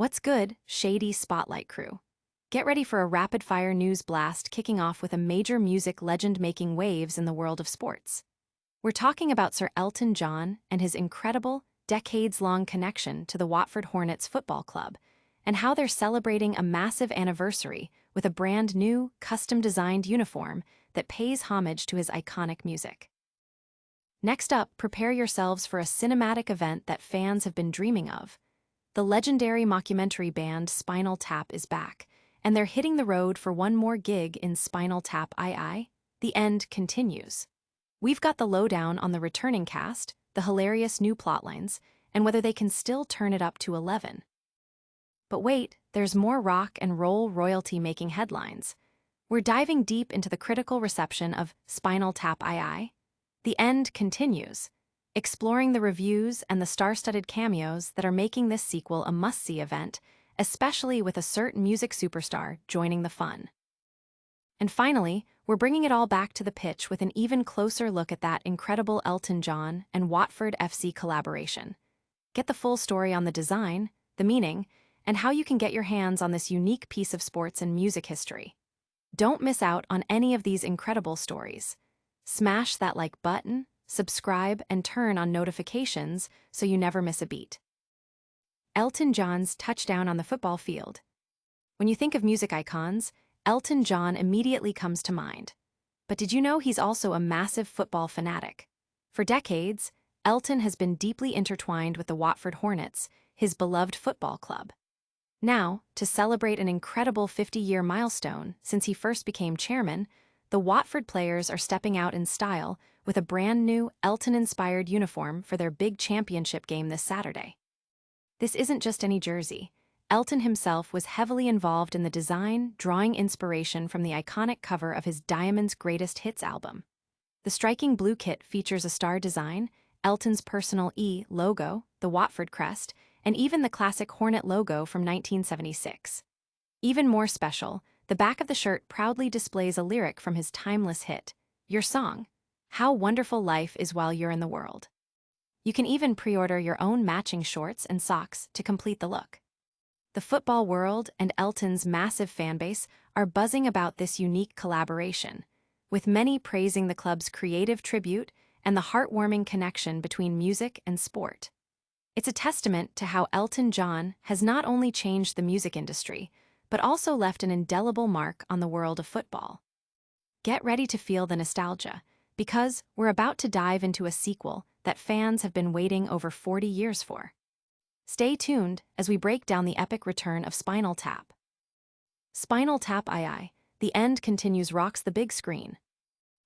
What's good, Shady Spotlight crew? Get ready for a rapid-fire news blast kicking off with a major music legend making waves in the world of sports. We're talking about Sir Elton John and his incredible, decades-long connection to the Watford Hornets football club, and how they're celebrating a massive anniversary with a brand new, custom-designed uniform that pays homage to his iconic music. Next up, prepare yourselves for a cinematic event that fans have been dreaming of. The legendary mockumentary band Spinal Tap is back, and they're hitting the road for one more gig in Spinal Tap II. The end continues. We've got the lowdown on the returning cast, the hilarious new plotlines, and whether they can still turn it up to 11. But wait, there's more rock and roll royalty making headlines. We're diving deep into the critical reception of Spinal Tap II. The end continues, exploring the reviews and the star-studded cameos that are making this sequel a must-see event, especially with a certain music superstar joining the fun. And finally, we're bringing it all back to the pitch with an even closer look at that incredible Elton John and Watford FC collaboration. Get the full story on the design, the meaning, and how you can get your hands on this unique piece of sports and music history. Don't miss out on any of these incredible stories. Smash that like button, subscribe, and turn on notifications so you never miss a beat. Elton John's touchdown on the football field. When you think of music icons, Elton John immediately comes to mind. But did you know he's also a massive football fanatic? For decades, Elton has been deeply intertwined with the Watford Hornets, his beloved football club. Now, to celebrate an incredible 50-year milestone since he first became chairman, the Watford players are stepping out in style with a brand new Elton-inspired uniform for their big championship game this Saturday. This isn't just any jersey. Elton himself was heavily involved in the design, drawing inspiration from the iconic cover of his Diamond's Greatest Hits album. The striking blue kit features a star design, Elton's personal E logo, the Watford crest, and even the classic Hornet logo from 1976. Even more special, the back of the shirt proudly displays a lyric from his timeless hit, Your Song, How Wonderful Life Is While You're in the World. You can even pre-order your own matching shorts and socks to complete the look. The football world and Elton's massive fanbase are buzzing about this unique collaboration, with many praising the club's creative tribute and the heartwarming connection between music and sport. It's a testament to how Elton John has not only changed the music industry, but also left an indelible mark on the world of football. Get ready to feel the nostalgia, because we're about to dive into a sequel that fans have been waiting over 40 years for. Stay tuned as we break down the epic return of Spinal Tap. Spinal Tap II, The End Continues rocks the big screen.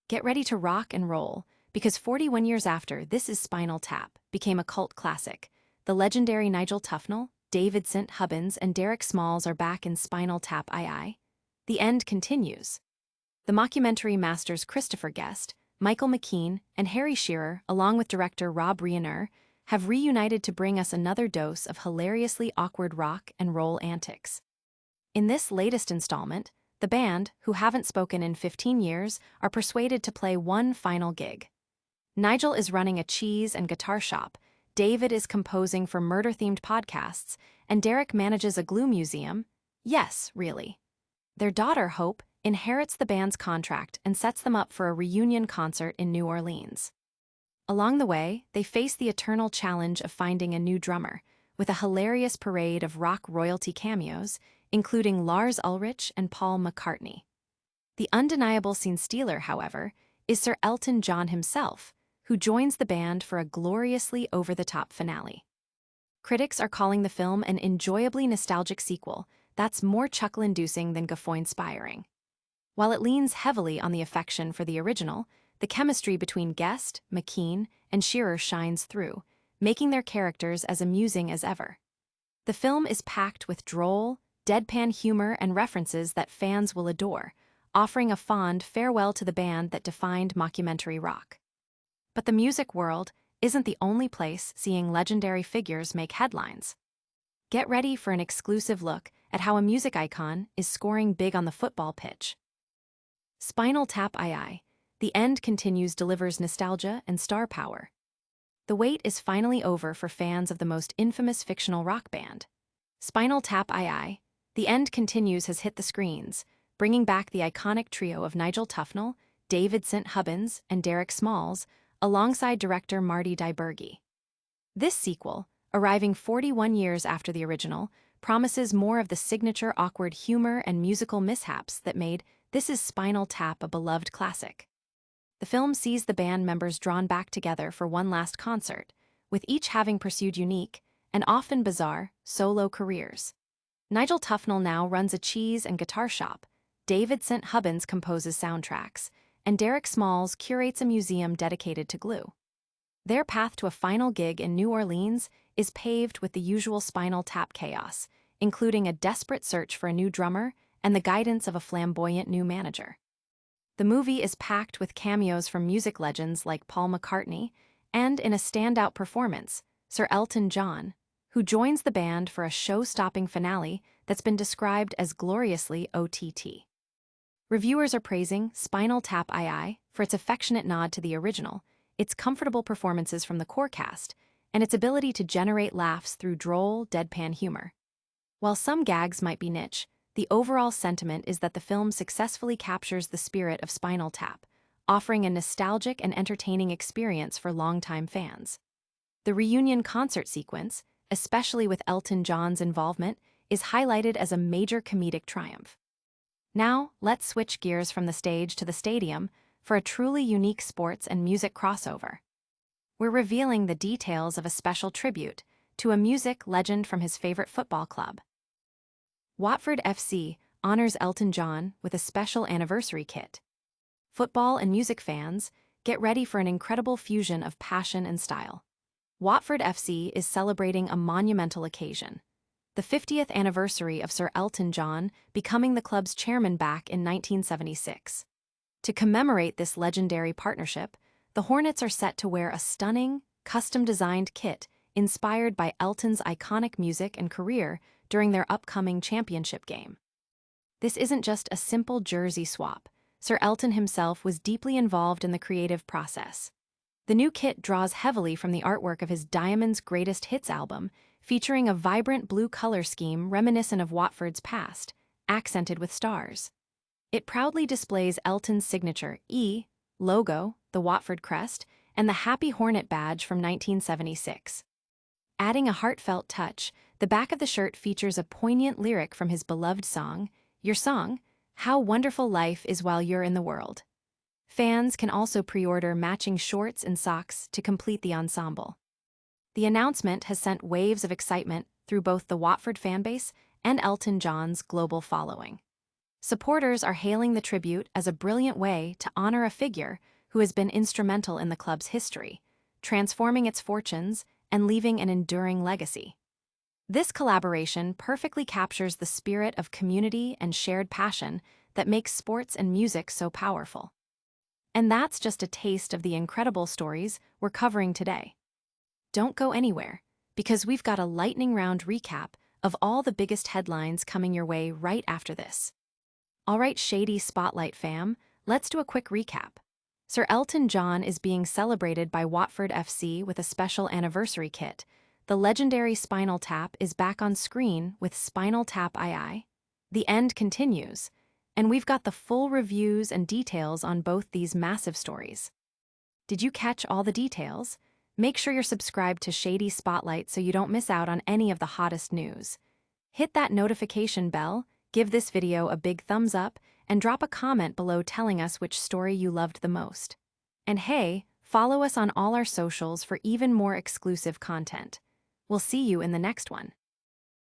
Get ready to rock and roll, because 41 years after This Is Spinal Tap became a cult classic, the legendary Nigel Tufnell, David St. Hubbins, and Derek Smalls are back in Spinal Tap II. The End Continues. The mockumentary masters Christopher Guest, Michael McKean, and Harry Shearer, along with director Rob Reiner, have reunited to bring us another dose of hilariously awkward rock and roll antics. In this latest installment, the band, who haven't spoken in 15 years, are persuaded to play one final gig. Nigel is running a cheese and guitar shop, David is composing for murder-themed podcasts, and Derek manages a glue museum. Yes, really. Their daughter, Hope, inherits the band's contract and sets them up for a reunion concert in New Orleans. Along the way, they face the eternal challenge of finding a new drummer, with a hilarious parade of rock royalty cameos, including Lars Ulrich and Paul McCartney. The undeniable scene stealer, however, is Sir Elton John himself, who joins the band for a gloriously over-the-top finale. Critics are calling the film an enjoyably nostalgic sequel that's more chuckle-inducing than guffaw-inspiring. While it leans heavily on the affection for the original, the chemistry between Guest, McKean, and Shearer shines through, making their characters as amusing as ever. The film is packed with droll, deadpan humor and references that fans will adore, offering a fond farewell to the band that defined mockumentary rock. But the music world isn't the only place seeing legendary figures make headlines. Get ready for an exclusive look at how a music icon is scoring big on the football pitch. Spinal Tap II, The End Continues delivers nostalgia and star power. The wait is finally over for fans of the most infamous fictional rock band. Spinal Tap II, The End Continues has hit the screens, bringing back the iconic trio of Nigel Tufnell, David St. Hubbins, and Derek Smalls, alongside director Marty DiBergi. This sequel, arriving 41 years after the original, promises more of the signature awkward humor and musical mishaps that made This Is Spinal Tap a beloved classic. The film sees the band members drawn back together for one last concert, with each having pursued unique, and often bizarre, solo careers. Nigel Tufnell now runs a cheese and guitar shop, David St. Hubbins composes soundtracks, and Derek Smalls curates a museum dedicated to glue. Their path to a final gig in New Orleans is paved with the usual Spinal Tap chaos, including a desperate search for a new drummer and the guidance of a flamboyant new manager. The movie is packed with cameos from music legends like Paul McCartney, and in a standout performance, Sir Elton John, who joins the band for a show-stopping finale that's been described as gloriously OTT. Reviewers are praising Spinal Tap II for its affectionate nod to the original, its comfortable performances from the core cast, and its ability to generate laughs through droll, deadpan humor. While some gags might be niche, the overall sentiment is that the film successfully captures the spirit of Spinal Tap, offering a nostalgic and entertaining experience for longtime fans. The reunion concert sequence, especially with Elton John's involvement, is highlighted as a major comedic triumph. Now, let's switch gears from the stage to the stadium for a truly unique sports and music crossover. We're revealing the details of a special tribute to a music legend from his favorite football club. Watford FC honors Elton John with a special anniversary kit. Football and music fans, get ready for an incredible fusion of passion and style. Watford FC is celebrating a monumental occasion, the 50th anniversary of Sir Elton John becoming the club's chairman back in 1976. To commemorate this legendary partnership, the Hornets are set to wear a stunning, custom-designed kit inspired by Elton's iconic music and career during their upcoming championship game. This isn't just a simple jersey swap. Sir Elton himself was deeply involved in the creative process. The new kit draws heavily from the artwork of his Diamond's Greatest Hits album, featuring a vibrant blue color scheme reminiscent of Watford's past, accented with stars. It proudly displays Elton's signature E logo, the Watford crest, and the Happy Hornet badge from 1976. Adding a heartfelt touch, the back of the shirt features a poignant lyric from his beloved song, Your Song, How Wonderful Life Is While You're in the World. Fans can also pre-order matching shorts and socks to complete the ensemble. The announcement has sent waves of excitement through both the Watford fanbase and Elton John's global following. Supporters are hailing the tribute as a brilliant way to honor a figure who has been instrumental in the club's history, transforming its fortunes and leaving an enduring legacy. This collaboration perfectly captures the spirit of community and shared passion that makes sports and music so powerful. And that's just a taste of the incredible stories we're covering today. Don't go anywhere, because we've got a lightning round recap of all the biggest headlines coming your way right after this. All right, Shady Spotlight fam, let's do a quick recap. Sir Elton John is being celebrated by Watford FC with a special anniversary kit. The legendary Spinal Tap is back on screen with Spinal Tap II. The End Continues, and we've got the full reviews and details on both these massive stories. Did you catch all the details? Make sure you're subscribed to Shady Spotlight so you don't miss out on any of the hottest news. Hit that notification bell, give this video a big thumbs up, and drop a comment below telling us which story you loved the most. And hey, follow us on all our socials for even more exclusive content. We'll see you in the next one.